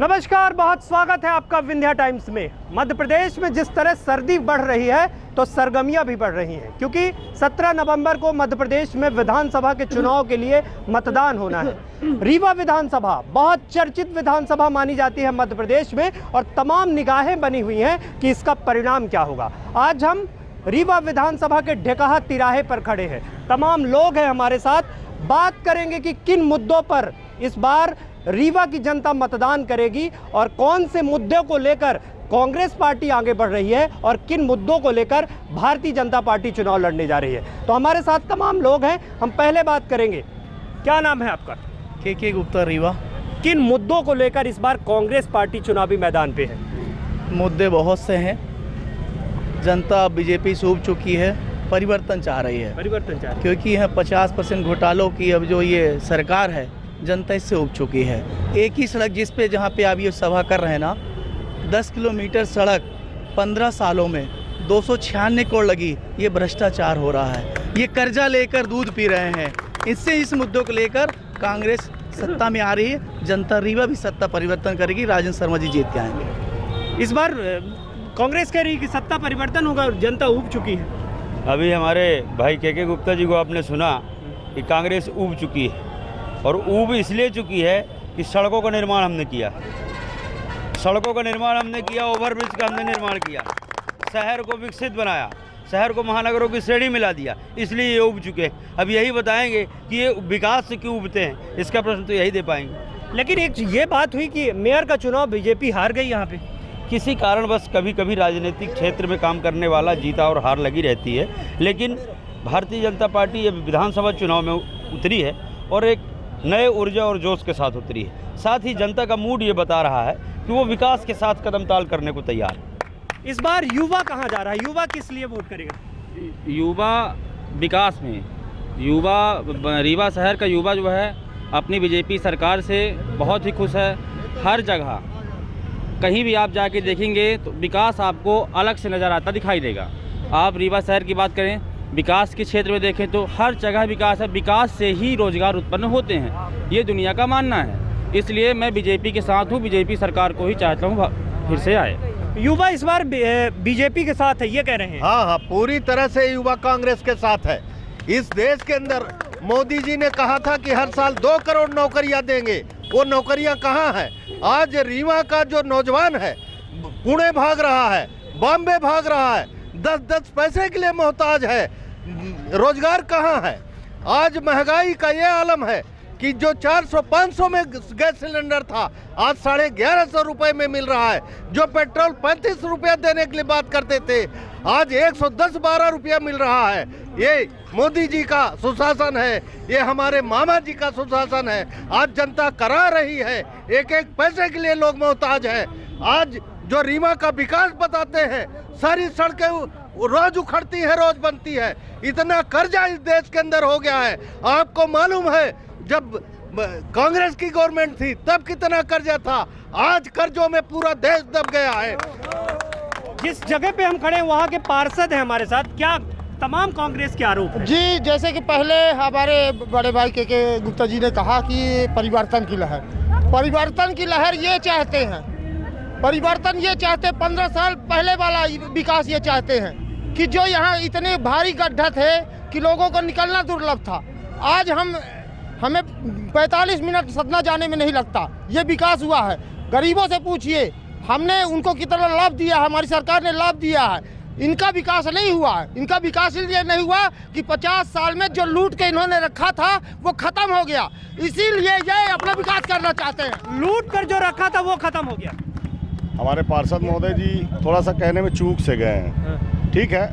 नमस्कार, बहुत स्वागत है आपका विंध्या टाइम्स में। मध्य प्रदेश में जिस तरह सर्दी बढ़ रही है तो सरगर्मियां भी बढ़ रही हैं, क्योंकि 17 नवंबर को मध्य प्रदेश में विधानसभा के चुनाव के लिए मतदान होना है। रीवा विधानसभा बहुत चर्चित विधानसभा मानी जाती है मध्य प्रदेश में, और तमाम निगाहें बनी हुई हैं कि इसका परिणाम क्या होगा। आज हम रीवा विधानसभा के ढेकाहा तिराहे पर खड़े हैं। तमाम लोग हैं हमारे साथ, बात करेंगे कि किन मुद्दों पर इस बार रीवा की जनता मतदान करेगी और कौन से मुद्दों को लेकर कांग्रेस पार्टी आगे बढ़ रही है और किन मुद्दों को लेकर भारतीय जनता पार्टी चुनाव लड़ने जा रही है। तो हमारे साथ तमाम लोग हैं। हम पहले बात करेंगे, क्या नाम है आपका? के गुप्ता, रीवा। किन मुद्दों को लेकर इस बार कांग्रेस पार्टी चुनावी मैदान पे है? मुद्दे बहुत से हैं। जनता बीजेपी से उब चुकी है, परिवर्तन चाह रही है। परिवर्तन चाह रही है क्योंकि यह 50% घोटालों की अब जो ये सरकार है, जनता इससे उब चुकी है। एक ही सड़क जिस पे जहाँ पे आप ये सभा कर रहे हैं ना, 10 किलोमीटर सड़क 15 सालों में 296 करोड़ लगी। ये भ्रष्टाचार हो रहा है। ये कर्जा लेकर दूध पी रहे हैं। इससे इस मुद्दों को लेकर कांग्रेस सत्ता में आ रही है। जनता रीवा भी सत्ता परिवर्तन करेगी। राजेंद्र शर्मा जी जीत के आएंगे। इस बार कांग्रेस कह रही है कि सत्ता परिवर्तन होगा और जनता उब चुकी है। अभी हमारे भाई के गुप्ता जी को आपने सुना कि कांग्रेस ऊब चुकी है, और ऊब इसलिए चुकी है कि सड़कों का निर्माण हमने किया। सड़कों का निर्माण हमने किया, ओवरब्रिज का हमने निर्माण किया, शहर को विकसित बनाया, शहर को महानगरों की श्रेणी मिला दिया, इसलिए ये ऊब चुके हैं। अब यही बताएंगे कि ये विकास से क्यों उबते हैं, इसका प्रश्न तो यही दे पाएंगे। लेकिन एक ये बात हुई कि मेयर का चुनाव बीजेपी हार गई यहाँ पे। किसी कारणवश कभी कभी राजनीतिक क्षेत्र में काम करने वाला जीता और हार लगी रहती है, लेकिन भारतीय जनता पार्टी अब विधानसभा चुनाव में उतरी है और एक नए ऊर्जा और जोश के साथ उतरी है। साथ ही जनता का मूड ये बता रहा है कि वो विकास के साथ कदम ताल करने को तैयार है। इस बार युवा कहाँ जा रहा है? युवा किस लिए वोट करेगा? युवा विकास में, युवा रीवा शहर का युवा जो है अपनी बीजेपी सरकार से बहुत ही खुश है। हर जगह कहीं भी आप जाके देखेंगे तो विकास आपको अलग से नज़र आता दिखाई देगा। आप रीवा शहर की बात करें, विकास के क्षेत्र में देखें तो हर जगह विकास है। विकास से ही रोजगार उत्पन्न होते हैं, ये दुनिया का मानना है। इसलिए मैं बीजेपी के साथ हूँ, बीजेपी सरकार को ही चाहता हूँ फिर से आए। युवा इस बार बीजेपी के साथ है, ये कह रहे हैं। हाँ, पूरी तरह से युवा कांग्रेस के साथ है। इस देश के अंदर मोदी जी ने कहा था कि हर साल 2 करोड़ नौकरियां देंगे, वो नौकरियां कहाँ हैं? आज रीवा का जो नौजवान है पुणे भाग रहा है, बॉम्बे भाग रहा है, 10-10 पैसे के लिए मोहताज है। रोजगार कहाँ है? आज महंगाई का ये आलम है कि जो 400-500 में गैस सिलेंडर था, आज 1150 रुपए में मिल रहा है। जो पेट्रोल 35 रुपया देने के लिए बात करते थे, आज 110-12 रुपया मिल रहा है। ये मोदी जी का सुशासन है, ये हमारे मामा जी का सुशासन है। आज जनता करा रही है, एक एक पैसे के लिए लोग मोहताज हैं। आज जो रीवा का विकास बताते हैं, सारी सड़कें रोज उखड़ती है, रोज बनती है। इतना कर्जा इस देश के अंदर हो गया है। आपको मालूम है जब कांग्रेस की गवर्नमेंट थी तब कितना कर्जा था, आज कर्जों में पूरा देश दब गया है। जिस जगह पे हम खड़े हैं वहाँ के पार्षद हैं हमारे साथ, क्या तमाम कांग्रेस के आरोप हैं? जी, जैसे कि पहले हमारे बड़े भाई के गुप्ता जी ने कहा कि परिवर्तन की लहर ये चाहते हैं। परिवर्तन ये चाहते, 15 साल पहले वाला विकास ये चाहते हैं कि जो यहाँ इतने भारी गड्ढा थे कि लोगों को निकलना दुर्लभ था, आज हमें 45 मिनट सतना जाने में नहीं लगता। ये विकास हुआ है। गरीबों से पूछिए, हमने उनको कितना लाभ दिया, हमारी सरकार ने लाभ दिया है। इनका विकास नहीं हुआ है। इनका विकास इसलिए नहीं हुआ कि 50 साल में जो लूट के इन्होंने रखा था वो खत्म हो गया, इसीलिए ये अपना विकास करना चाहते हैं। लूट कर जो रखा था वो खत्म हो गया। हमारे पार्षद महोदय जी थोड़ा सा कहने में चूक से गए हैं। ठीक है,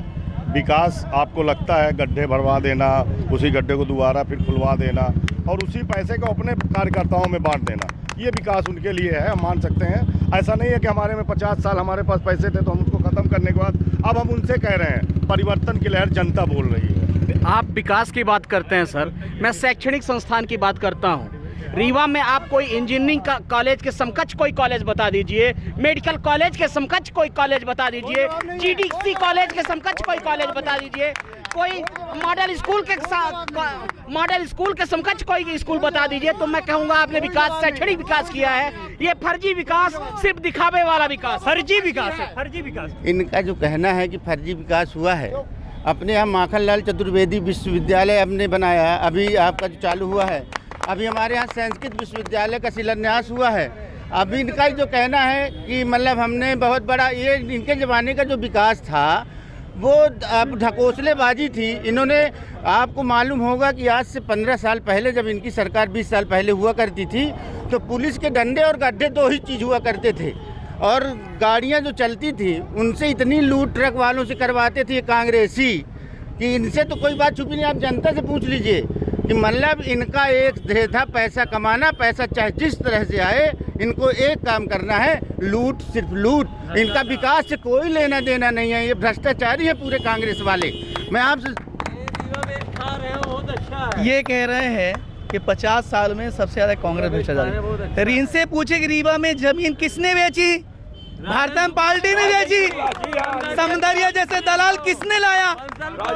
विकास आपको लगता है गड्ढे भरवा देना, उसी गड्ढे को दोबारा फिर खुलवा देना और उसी पैसे को अपने कार्यकर्ताओं में बांट देना, ये विकास उनके लिए है, हम मान सकते हैं। ऐसा नहीं है कि हमारे में 50 साल हमारे पास पैसे थे तो हम उसको ख़त्म करने के बाद अब हम उनसे कह रहे हैं परिवर्तन की लहर जनता बोल रही है। आप विकास की बात करते हैं सर, मैं शैक्षणिक संस्थान की बात करता हूँ। रीवा में आप कोई इंजीनियरिंग का कॉलेज के समकक्ष कोई कॉलेज बता दीजिए, मेडिकल कॉलेज के समकक्ष कोई कॉलेज बता दीजिए, जीडीसी कॉलेज के समकक्ष कोई कॉलेज बता दीजिए। कोई मॉडल स्कूल के समकक्ष कोई स्कूल बता दीजिए तो मैं कहूंगा आपने विकास, शैक्षणिक विकास किया है। ये फर्जी विकास, सिर्फ दिखावे वाला विकास, फर्जी विकास है, फर्जी विकास। इनका जो कहना है कि फर्जी विकास हुआ है, अपने यहाँ माखनलाल चतुर्वेदी विश्वविद्यालय हमने बनाया है, अभी आपका जो चालू हुआ है। अभी हमारे यहाँ संस्कृत विश्वविद्यालय का शिलान्यास हुआ है। अभी इनका जो कहना है कि मतलब हमने बहुत बड़ा, ये इनके ज़माने का जो विकास था वो अब ढकोसलेबाजी थी। इन्होंने, आपको मालूम होगा कि आज से 15 साल पहले जब इनकी सरकार 20 साल पहले हुआ करती थी तो पुलिस के डंडे और गड्ढे दो ही चीज़ हुआ करते थे, और गाड़ियां जो चलती थी उनसे इतनी लूट ट्रक वालों से करवाते थे कांग्रेसी कि इनसे तो कोई बात छुपी नहीं। आप जनता से पूछ लीजिए कि मतलब इनका एक ध्येय था पैसा कमाना, पैसा चाहे जिस तरह से आए, इनको एक काम करना है, लूट, सिर्फ लूट। इनका विकास से कोई लेना देना नहीं है, ये भ्रष्टाचारी है पूरे कांग्रेस वाले। मैं आपसे ये कह रहे हैं कि 50 साल में सबसे ज़्यादा कांग्रेस भ्रष्टाचारी। इनसे पूछे कि रीवा में जमीन किसने बेची? भारतीय पार्टी ने बेची। समदरिया जैसे दलाल किसने लाया?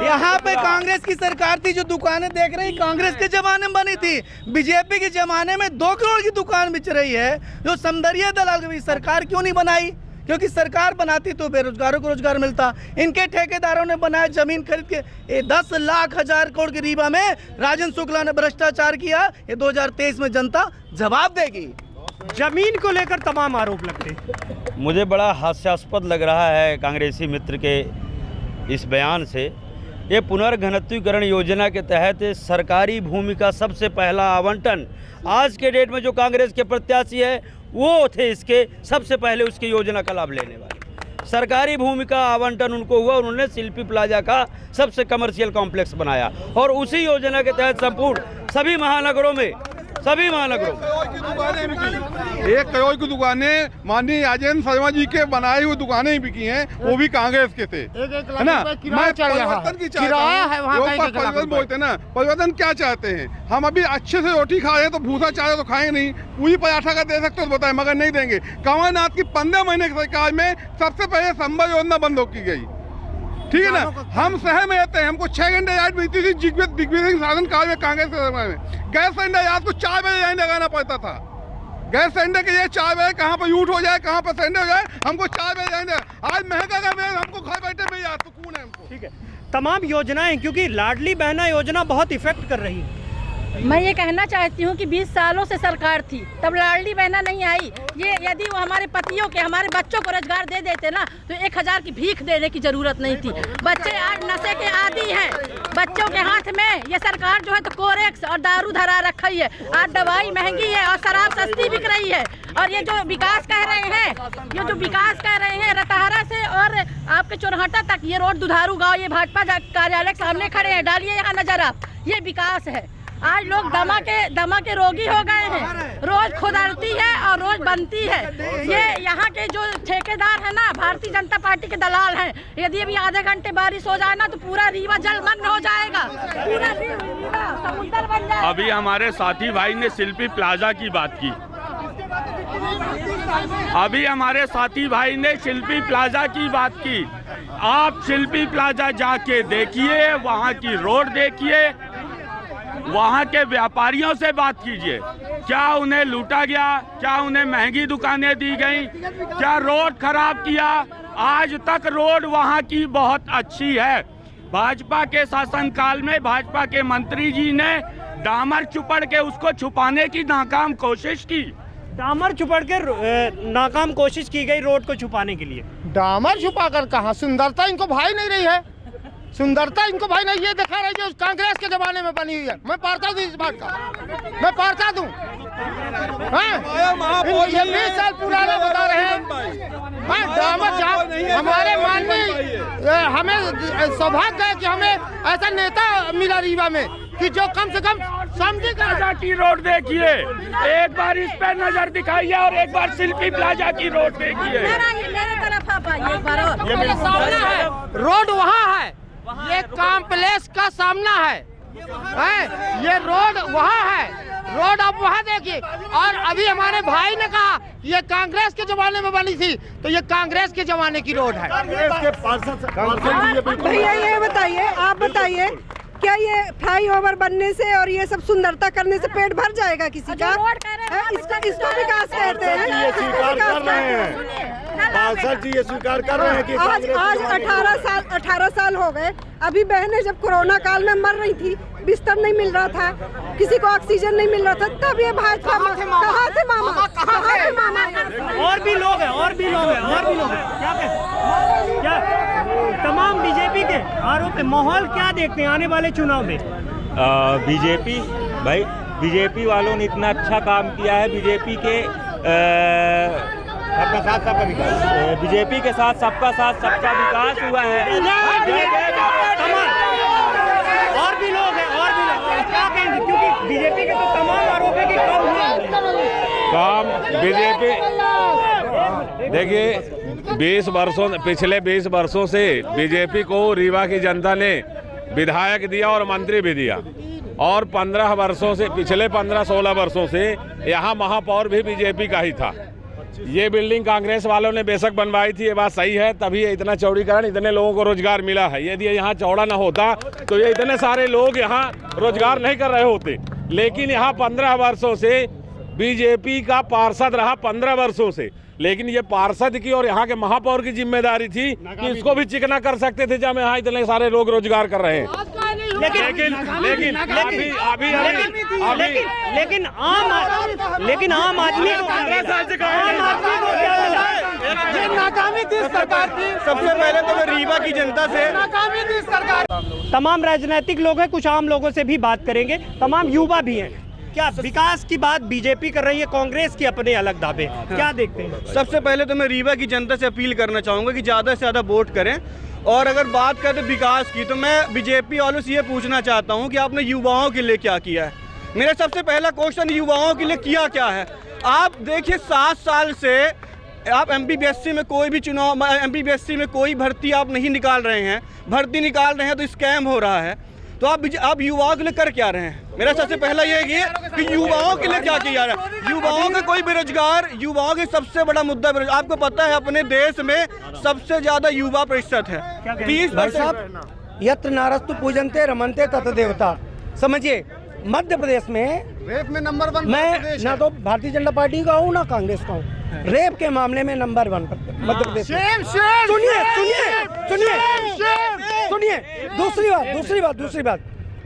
यहाँ पे कांग्रेस की सरकार थी। जो दुकानें देख रही कांग्रेस के जमाने में बनी थी, बीजेपी के जमाने में 2 करोड़ की दुकान बिच रही है। जो समदरिया दलाल की सरकार क्यों नहीं बनाई? क्योंकि सरकार बनाती तो बेरोजगारों को रोजगार मिलता। इनके ठेकेदारों ने बनाया जमीन खरीद के 10 लाख 1000 करोड़ की रीवा में राजेंद्र शुक्ला ने भ्रष्टाचार किया। ये 2023 में जनता जवाब देगी। जमीन को लेकर तमाम आरोप लगते हैं। मुझे बड़ा हास्यास्पद लग रहा है कांग्रेसी मित्र के इस बयान से। ये पुनर्घनत्वीकरण योजना के तहत सरकारी भूमि का सबसे पहला आवंटन आज के डेट में जो कांग्रेस के प्रत्याशी है वो थे इसके सबसे पहले उसकी योजना का लाभ लेने वाले। सरकारी भूमि का आवंटन उनको हुआ, उन्होंने शिल्पी प्लाजा का सबसे कमर्शियल कॉम्प्लेक्स बनाया और उसी योजना के तहत संपूर्ण सभी महानगरों में 1 करोड़ की दुकानें माननीय राजेंद्र शर्मा जी के बनाई हुई दुकानें बिकी हैं, वो भी कांग्रेस के थे, है ना। मैं परिवर्तन की चाहता हूं। परिवर्तन बोलते ना, परिवर्तन क्या चाहते हैं? हम अभी अच्छे से रोटी खा रहे हैं तो भूसा चाहे तो खाएंगे नहीं, पूरी पराठा का दे सकते हो तो बताएं, मगर नहीं देंगे। कमलनाथ की 15 महीने की सरकार में सबसे पहले संबल योजना बंद हो की गई, ठीक है ना। हम शहर में रहते हैं, हमको 6 घंटे लाइट मिलती थी दिग्विजय सिंह शासन काल में कांग्रेस के समय में। गैस सिलेंडर रात को 4 बजे लाइन लगाना पड़ता था। गैस सिलेंडर के लिए 4 बजे कहाँ पर यूट हो जाए, कहाँ पर सिलेंडर हो जाए, हमको 4 बजे लाइन। आज महंगा का मेल हमको घर बैठे मिल जाए, सुकून है हमको। ठीक है, तमाम योजनाएं, क्योंकि लाडली बहना योजना बहुत इफेक्ट कर रही है। मैं ये कहना चाहती हूँ कि 20 सालों से सरकार थी, तब लाडली बहना नहीं आई। ये यदि वो हमारे पतियों के, हमारे बच्चों को रोजगार दे देते ना तो 1000 की भीख देने की जरूरत नहीं थी। बच्चे आज नशे के आदी हैं, बच्चों के हाथ में ये सरकार जो है तो कोरेक्स और दारू धरा रखी है। आज दवाई महंगी है और शराब सस्ती बिक रही है। और ये जो विकास कह रहे हैं, ये जो विकास कह रहे हैं रतहारा से और आपके चोरहटा तक, ये रोड दुधारू गाँव, ये भाजपा कार्यालय के सामने खड़े हैं, डालिए यहाँ नजर आप, ये विकास है। आज लोग दमा के रोगी हो गए हैं। रोज खुदारती है और रोज बनती है। ये यहाँ के जो ठेकेदार है ना, भारतीय जनता पार्टी के दलाल हैं। यदि अभी आधे घंटे बारिश हो जाए ना तो पूरा रीवा जलमग्न हो जाएगा, पूरा रीवा समुद्र बन जाएगा। अभी हमारे साथी भाई ने शिल्पी प्लाजा की बात की। अभी हमारे साथी भाई ने शिल्पी प्लाजा की बात की। आप शिल्पी प्लाजा जाके देखिए, वहाँ की रोड देखिए, वहाँ के व्यापारियों से बात कीजिए। क्या उन्हें लूटा गया? क्या उन्हें महंगी दुकानें दी गई? क्या रोड खराब किया? आज तक रोड वहाँ की बहुत अच्छी है। भाजपा के शासनकाल में भाजपा के मंत्री जी ने डामर चुपड़ के उसको छुपाने की नाकाम कोशिश की। डामर चुपड़ के नाकाम कोशिश की गई रोड को छुपाने के लिए। डामर छुपा कर कहा? सुंदरता इनको भाई नहीं रही है, सुंदरता इनको भाई नहीं, ये दिखा रही है कांग्रेस के जमाने में बनी हुई है। मैं पार्ता दूं इस बात का, मैं पार्ता दूं। ये 20 साल पुराना बता रहे हैं। डामर हमारे माननीय, हमें सौभाग्य है कि हमें ऐसा नेता मिला रीवा में कि जो कम से कम समझी प्लाजा की रोड देखिए, एक बार इस पे नजर दिखाइए और एक बार शिल्पी प्लाजा की रोड देखिए। मेरे तरफ आप आइए एक बार और। ये सामना है, रोड वहाँ है, ये कॉम्प्लेक्स का सामना है, ये रोड वहाँ है, रोड आप वहाँ देखिए। और अभी हमारे भाई ने कहा ये कांग्रेस के जमाने में बनी थी, तो ये कांग्रेस के जमाने की रोड है। भैया ये बताइए, आप बताइए, क्या ये फ्लाईओवर बनने से और ये सब सुंदरता करने से पेट भर जाएगा किसी का? इसको विकास कहते हैं। ये स्वीकार कर रहे हैं, पार्षद जी ये स्वीकार कर रहे हैं कि आज 18 साल हो गए। अभी बहनें जब कोरोना काल में मर रही थी, बिस्तर नहीं मिल रहा था, किसी को ऑक्सीजन नहीं मिल रहा था, तब ये भाजपा कहाँ थे मामा? और भी लोग हैं, और भी लोग हैं। क्या तमाम बीजेपी के आरोप है? माहौल क्या देखते हैं आने वाले चुनाव में? बीजेपी वालों ने इतना अच्छा काम किया है। बीजेपी के बीजेपी के साथ सबका विकास हुआ है। और भी लोग हैं, क्या कहेंगे? क्योंकि बीजेपी के तो तमाम आरोप है कि काम बीजेपी देखिए पिछले 20 वर्षों से बीजेपी को रीवा की जनता ने विधायक दिया और मंत्री भी दिया, और 15 वर्षों से, पिछले 15-16 वर्षों से यहाँ महापौर भी बीजेपी का ही था। ये बिल्डिंग कांग्रेस वालों ने बेशक बनवाई थी, ये बात सही है, तभी इतना चौड़ीकरण, इतने लोगों को रोजगार मिला है। यदि यहाँ चौड़ा ना होता तो ये इतने सारे लोग यहाँ रोजगार नहीं कर रहे होते। लेकिन यहाँ 15 वर्षों से बीजेपी का पार्षद रहा, 15 वर्षों से। लेकिन ये पार्षद की और यहाँ के महापौर की जिम्मेदारी थी कि इसको भी चिकना कर सकते थे, जब यहाँ इतने सारे लोग रोजगार कर रहे हैं। लेकिन आम आदमी को 15 साल से नाकामी थी सरकार की। सबसे पहले तो मैं रीवा की जनता से नाकामी थी सरकार। तमाम राजनीतिक लोग हैं, कुछ आम लोगों से भी बात करेंगे, तमाम युवा भी हैं। क्या विकास की बात बीजेपी कर रही है, कांग्रेस की अपने अलग दावे, क्या देखते हैं? सबसे पहले तो मैं रीवा की जनता से अपील करना चाहूँगा कि ज़्यादा से ज़्यादा वोट करें। और अगर बात करें विकास की, तो मैं बीजेपी वालों से ये पूछना चाहता हूँ कि आपने युवाओं के लिए क्या किया है। मेरा सबसे पहला क्वेश्चन युवाओं के लिए किया क्या है। आप देखिए 7 साल से आप एमपीपीएससी में कोई भी चुनाव, एमपीपीएससी में कोई भर्ती आप नहीं निकाल रहे हैं, भर्ती निकाल रहे हैं तो स्कैम हो रहा है। तो आप युवाओं के लिए कर क्या रहे हैं? मेरा सबसे पहला ये है कि युवाओं के लिए क्या किया जा रहा है। युवाओं का कोई बेरोजगार, युवाओं के सबसे बड़ा मुद्दा बेरोजगार। आपको पता है अपने देश में सबसे ज्यादा युवा प्रतिशत है, 30%। यत्र नारस्तु पूजनते रमनते तत् देवता। समझिए, मध्य प्रदेश में रेप में नंबर 1 मैं ना तो भारतीय जनता पार्टी का हूँ ना कांग्रेस का हूँ, रेप के मामले में नंबर 1 मध्य प्रदेश। सुनिए, दूसरी बात,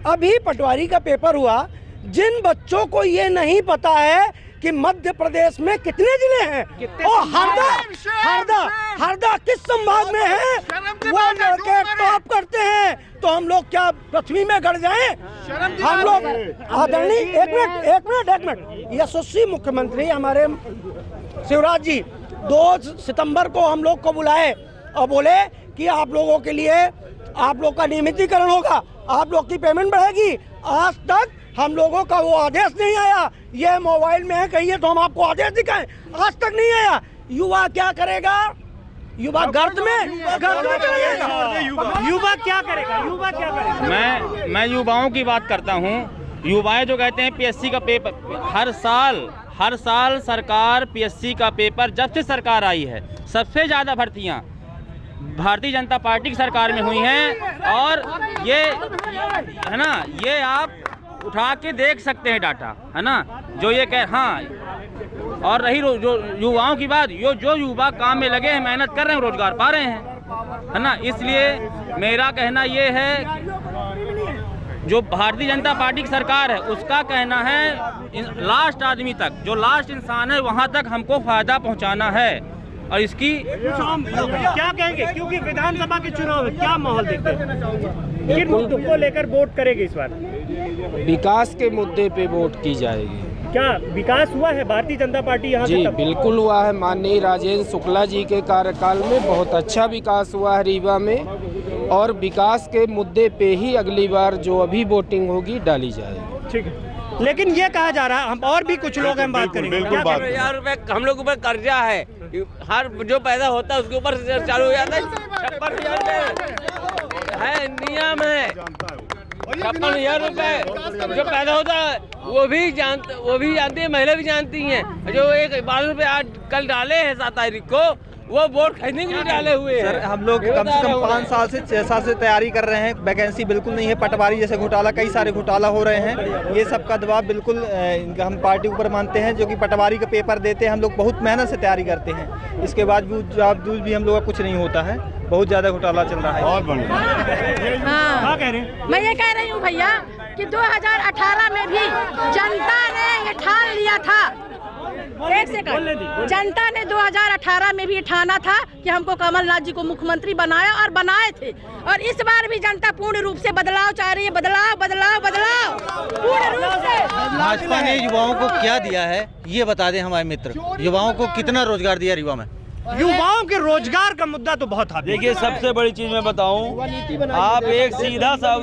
अभी पटवारी का पेपर हुआ। जिन बच्चों को ये नहीं पता है कि मध्य प्रदेश में कितने जिले हैं और हरदा किस संभाग में है, वो लड़के टॉप करते हैं, तो हम लोग क्या पृथ्वी में गड़ जाएं? हम लोग आदरणीय, एक मिनट, यशस्वी मुख्यमंत्री हमारे शिवराज जी 2 सितंबर को हम लोग को बुलाए और बोले कि आप लोगों के लिए आप लोग का नियमितीकरण होगा, आप लोग की पेमेंट बढ़ेगी। आज तक हम लोगों का वो आदेश नहीं आया। ये मोबाइल में है, कहिए तो हम आपको आदेश दिखाएं, आज तक नहीं आया। युवा क्या करेगा? युवा गर्द में चलेगा। युवा क्या करेगा? मैं युवाओं की बात करता हूँ। युवाएं जो कहते हैं पीएससी का पेपर, हर साल सरकार पीएससी का पेपर, जब से सरकार आई है सबसे ज़्यादा भर्तियाँ भारतीय जनता पार्टी की सरकार में हुई हैं। और ये है ना, ये आप उठा के देख सकते हैं डाटा, है ना, जो ये कह। हाँ, और रही जो युवाओं की बात, जो युवा काम में लगे हैं, मेहनत कर रहे हैं, रोजगार पा रहे हैं, है ना। इसलिए मेरा कहना ये है, जो भारतीय जनता पार्टी की सरकार है उसका कहना है लास्ट आदमी तक, जो लास्ट इंसान है वहाँ तक हमको फायदा पहुँचाना है। और इसकी क्या कहेंगे, क्योंकि विधानसभा के चुनाव में क्या माहौल देखते हैं, किन मुद्दों को लेकर वोट करेंगे इस बार? विकास के मुद्दे पे वोट की जाएगी। क्या विकास हुआ है भारतीय जनता पार्टी यहाँ जी बिल्कुल हुआ है। माननीय राजेंद्र शुक्ला जी के कार्यकाल में बहुत अच्छा विकास हुआ है रीवा में, और विकास के मुद्दे पे ही अगली बार जो अभी वोटिंग होगी डाली जाएगी। ठीक है, लेकिन ये कहा जा रहा है, हम और भी कुछ लोग हम बात करेंगे। ₹1000 हम लोग ऊपर कर्जा है, हर जो पैदा होता है उसके ऊपर चालू हो जाता है। 56,000 है, नियम है। 56,000 रुपए जो पैदा होता है वो भी जानती है, महिला भी जानती हैं। जो एक 12 रुपए आज कल डाले हैं 7 तारीख को, वो वोट खरीदने के लिए डाले हुए हैं। सर हम लोग कम से कम 5 साल से 6 साल से तैयारी कर रहे हैं, वैकेंसी बिल्कुल नहीं है। पटवारी जैसे घोटाला, कई सारे घोटाला हो रहे हैं, ये सब का दबाव बिल्कुल हम पार्टी ऊपर मानते हैं। जो कि पटवारी का पेपर देते हैं, हम लोग बहुत मेहनत से तैयारी करते हैं, इसके बाद भी हम लोग का कुछ नहीं होता है, बहुत ज़्यादा घोटाला चल रहा है। हाँ, मैं ये कह रही हूँ भैया कि 2018 में भी जनता ने ये ठान लिया था, एक सेकंड, जनता ने 2018 में भी ठाना था कि हमको कमलनाथ जी को मुख्यमंत्री बनाया और बनाए थे। और इस बार भी जनता पूर्ण रूप से बदलाव चाह रही है, बदलाव बदलाव बदलाव पूर्ण रूप से। भाजपा ने युवाओं को क्या दिया है ये बता दें हमारे मित्र, युवाओं को कितना रोजगार दिया युवा में? युवाओं के रोजगार का मुद्दा तो बहुत है। देखिए सबसे बड़ी चीज मैं बताऊं, आप एक सीधा सा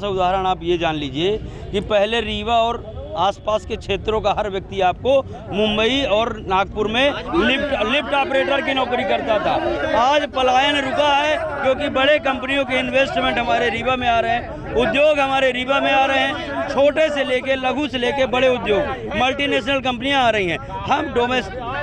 उदाहरण आप ये जान लीजिए कि पहले रीवा और आसपास के क्षेत्रों का हर व्यक्ति आपको मुंबई और नागपुर में लिफ्ट ऑपरेटर की नौकरी करता था। आज पलायन रुका है क्योंकि बड़े कंपनियों के इन्वेस्टमेंट हमारे रीवा में आ रहे हैं, उद्योग हमारे रीवा में आ रहे हैं, छोटे से लेके लघु से लेके बड़े उद्योग, मल्टीनेशनल कंपनियां आ रही हैं। हम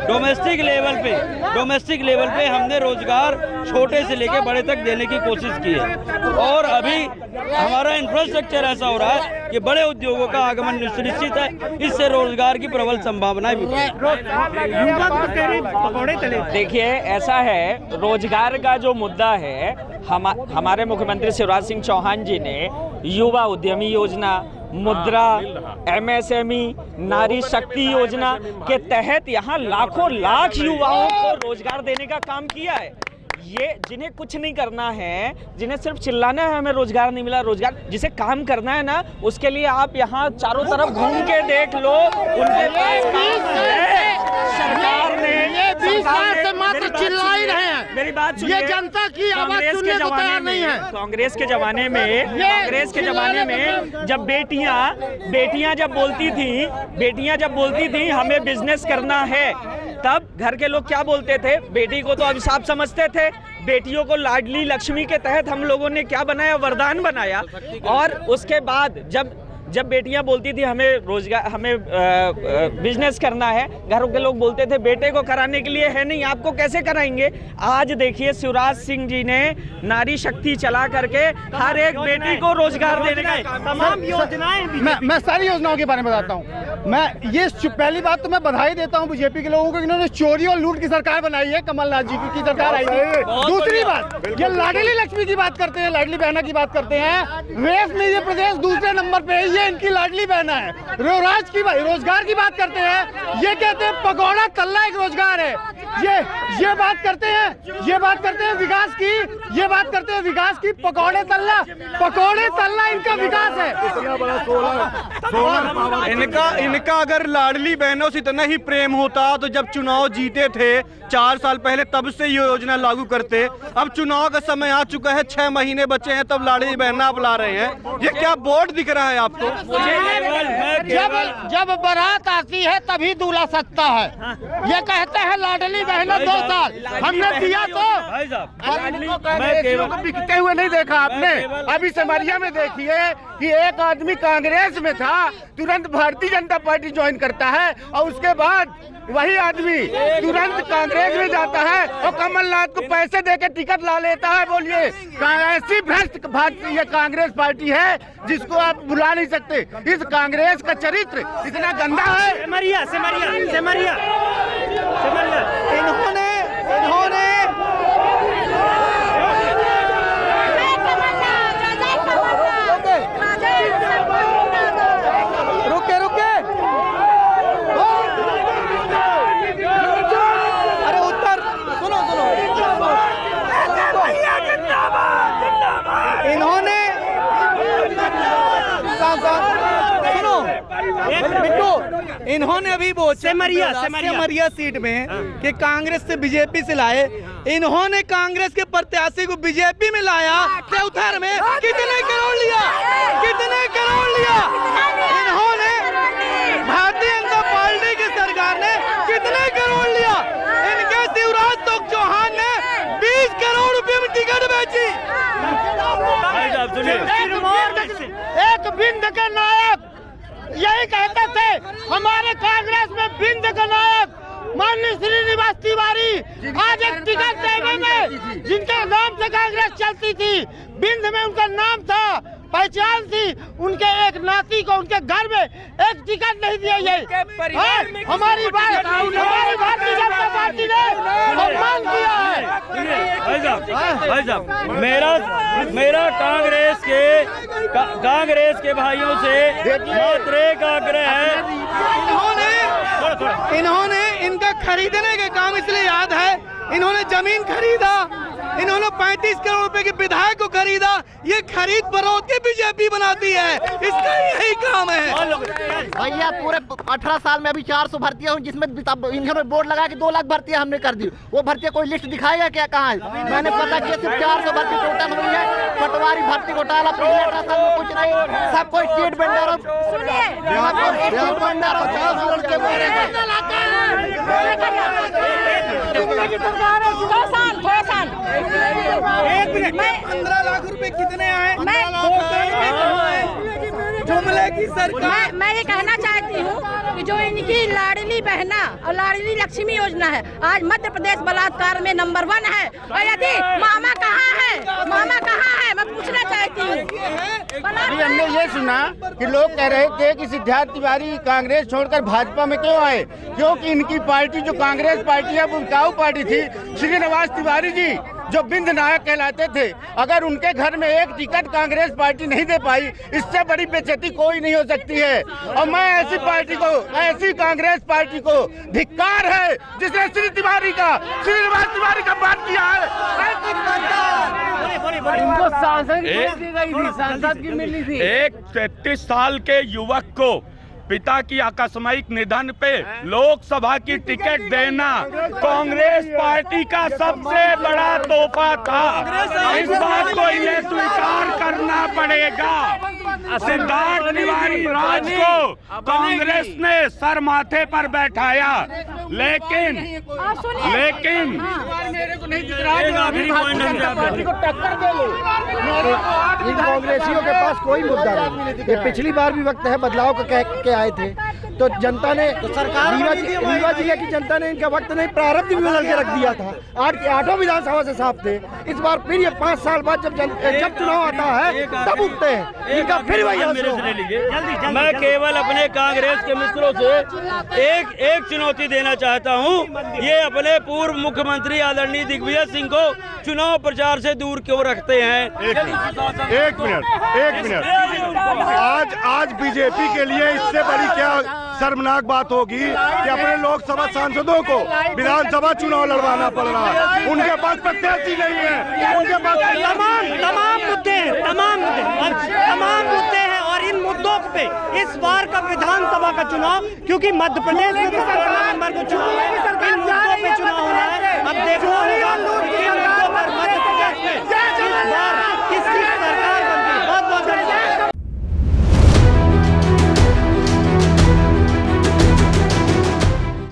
डोमेस्टिक लेवल पे हमने रोजगार छोटे से लेके बड़े तक देने की कोशिश की है। और अभी हमारा इंफ्रास्ट्रक्चर ऐसा हो रहा है कि बड़े उद्योगों का आगमन निश्चित है, इससे रोजगार की प्रबल संभावनाएं भी। देखिए ऐसा है, रोजगार का जो मुद्दा है, हमारे मुख्यमंत्री शिवराज सिंह चौहान जी ने युवा उद्यमी योजना, मुद्रा, MSME, नारी शक्ति योजना के तहत यहाँ लाखों लाख युवाओं को रोजगार देने का काम किया है। ये जिन्हें कुछ नहीं करना है, जिन्हें सिर्फ चिल्लाना है हमें रोजगार नहीं मिला, रोजगार जिसे काम करना है ना, उसके लिए आप यहाँ चारों तरफ घूम के देख लो, उनके पास सरकार ने ये 20 साल से मात्र चिल्ला ही रहे हैं। मेरी बात सुनिए, ये जनता की आवाज सुनने को तैयार नहीं है। कांग्रेस के जमाने में जब बेटियां जब बोलती थी हमें बिजनेस करना है, तब घर के लोग क्या बोलते थे? बेटी को तो अभिशाप समझते थे। बेटियों को लाडली लक्ष्मी के तहत हम लोगों ने क्या बनाया? वरदान बनाया। और उसके बाद जब बेटियां बोलती थी हमें रोजगार, हमें बिजनेस करना है, घरों के लोग बोलते थे बेटे को कराने के लिए है नहीं, आपको कैसे कराएंगे? आज देखिए शिवराज सिंह जी ने नारी शक्ति चला करके हर एक बेटी को रोजगार देने का तमाम योजनाएं मैं सारी योजनाओं के बारे में बताता हूँ। मैं ये पहली बात तो मैं बधाई देता हूँ बीजेपी के लोगों को, इन्होंने चोरी और लूट की सरकार बनाई है, कमलनाथ जी की सरकार आई है। दूसरी बात, ये लाडली लक्ष्मी की बात करते हैं, लाडली बहना की बात करते हैं, रेस में ये प्रदेश दूसरे नंबर पे है, ये इनकी लाडली बहना है। रोजगार की बात करते हैं, ये कहते हैं पकौड़ा तल्ला एक रोजगार है। ये बात करते हैं विकास की, ये बात करते हैं विकास की, पकौड़े तल्ला इनका विकास है। इनका अगर लाडली बहनों से इतना ही प्रेम होता तो जब चुनाव जीते थे 4 साल पहले, तब से ये योजना लागू करते। अब चुनाव का समय आ चुका है, 6 महीने बचे हैं, तब लाडली बहना बुला रहे हैं। ये क्या बोर्ड दिख रहा है आपको? जब बारात आती है तभी दूल्हा सजता है। ये कहते हैं लाडली बहना 2 साल हमने दिया तो को बिकते हुए नहीं देखा आपने। अभी सिमरिया में देखिए कि एक आदमी कांग्रेस में था, तुरंत भारतीय जनता पार्टी ज्वाइन करता है और उसके बाद वही आदमी तुरंत कांग्रेस में जाता है और कमलनाथ को पैसे देकर टिकट ला लेता है। बोलिए ऐसी भ्रष्ट ये कांग्रेस पार्टी है जिसको आप बुला नहीं सकते। इस कांग्रेस का चरित्र इतना गंदा है। सेमरिया इन्होंने रुके अरे उत्तर सुनो इन्होंने इन्होंने अभी सेमरिया सीट में कि कांग्रेस से बीजेपी से लाए, इन्होंने कांग्रेस के प्रत्याशी को बीजेपी में लाया। चौथर में कितने करोड़ लिया? इन्होंने भारतीय जनता पार्टी की सरकार ने कितने करोड़ लिया? इनके शिवराज चौहान ने 20 करोड़ रुपए में टिकट बेची। एक बिंद के नायक यही कहते थे, हमारे कांग्रेस में बिंद के नायक माननीय श्रीनिवास तिवारी आज एक टिकट देने में, जिनके नाम से कांग्रेस चलती थी, बिंद में उनका नाम था, पहचान थी, उनके एक नाती को उनके घर में एक टिकट नहीं दिया। ये हमारी भारतीय जनता पार्टी ने सम्मान किया है। भाई साहब मेरा कांग्रेस के भाइयों से मात्र एक आग्रह है। इन्होंने इनका खरीदने का काम इसलिए याद है, इन्होंने जमीन खरीदा, इन्होंने 35 करोड़ रुपए के विधायक को खरीदा। ये खरीद फरोख्त के बीजेपी बनाती है, इसका यही काम है। भैया पूरे 18 साल में अभी 400 भर्तियां हुई, जिसमें इन्होंने बोर्ड लगा के 2 लाख भर्तियां हमने कर दी। वो भर्तियां कोई लिस्ट दिखाएगा क्या, कहाँ है? मैंने पता किया सिर्फ 400 भर्ती टोटल हुई है। पटवारी भर्ती घोटाला पिछले 18 साल में कुछ नहीं, सबको स्टेट वेंडर मैं 15 लाख रुपए कितने आए जुमले की सरकार। मैं ये कहना चाहती हूँ कि जो इनकी लाडली बहना और लाडली लक्ष्मी योजना है, आज मध्य प्रदेश बलात्कार में नंबर 1 है। और यदि मामा कहाँ है, मैं पूछना चाहती हूँ। अभी हमने ये सुना कि लोग कह रहे थे कि सिद्धार्थ तिवारी कांग्रेस छोड़कर भाजपा में क्यों आए, क्योंकि इनकी पार्टी जो कांग्रेस पार्टी है वो बिकाऊ पार्टी थी। श्रीनिवास तिवारी जी जो बिंद नायक कहलाते थे, अगर उनके घर में एक टिकट कांग्रेस पार्टी नहीं दे पाई, इससे बड़ी बेइज्जती कोई नहीं हो सकती है। और मैं ऐसी पार्टी को, ऐसी कांग्रेस पार्टी को धिक्कार है जिसने श्रीनिवास तिवारी का बात किया है। इनको सांसद की मिली थी। एक 33 साल के युवक को पिता की आकस्मिक निधन पे लोकसभा की टिकट देना कांग्रेस पार्टी का सबसे बड़ा तोहफा था। इस बात को इन्हें स्वीकार करना पड़ेगा। सिद्धार्थ तिवारी राज को कांग्रेस ने सर माथे पर बैठाया, लेकिन इन कांग्रेसियों के पास कोई मुद्दा नहीं। ये पिछली बार भी वक्त है बदलाव का कह के आए थे, तो जनता ने रीवा जिले की जनता ने इनका वक्त नहीं, प्रारब्ध भी बदल के रख दिया था। 8 विधानसभा से साफ थे। इस बार फिर ये 5 साल बाद जब चुनाव आता है तब उठते हैं, इनका फिर वही। मैं केवल अपने कांग्रेस के मित्रों से एक चुनौती देना चाहता हूं, ये अपने पूर्व मुख्यमंत्री आदरणीय दिग्विजय सिंह को चुनाव प्रचार से दूर क्यों रखते हैं? एक मिनट। आज बीजेपी के लिए इससे बड़ी क्या शर्मनाक बात होगी कि अपने लोकसभा सांसदों को विधानसभा चुनाव लड़वाना पड़ रहा है। उनके पास प्रत्याशी नहीं है, उनके पास तमाम मुद्दे हैं। और इन मुद्दों पे इस बार का विधानसभा का चुनाव, क्योंकि मध्य प्रदेश में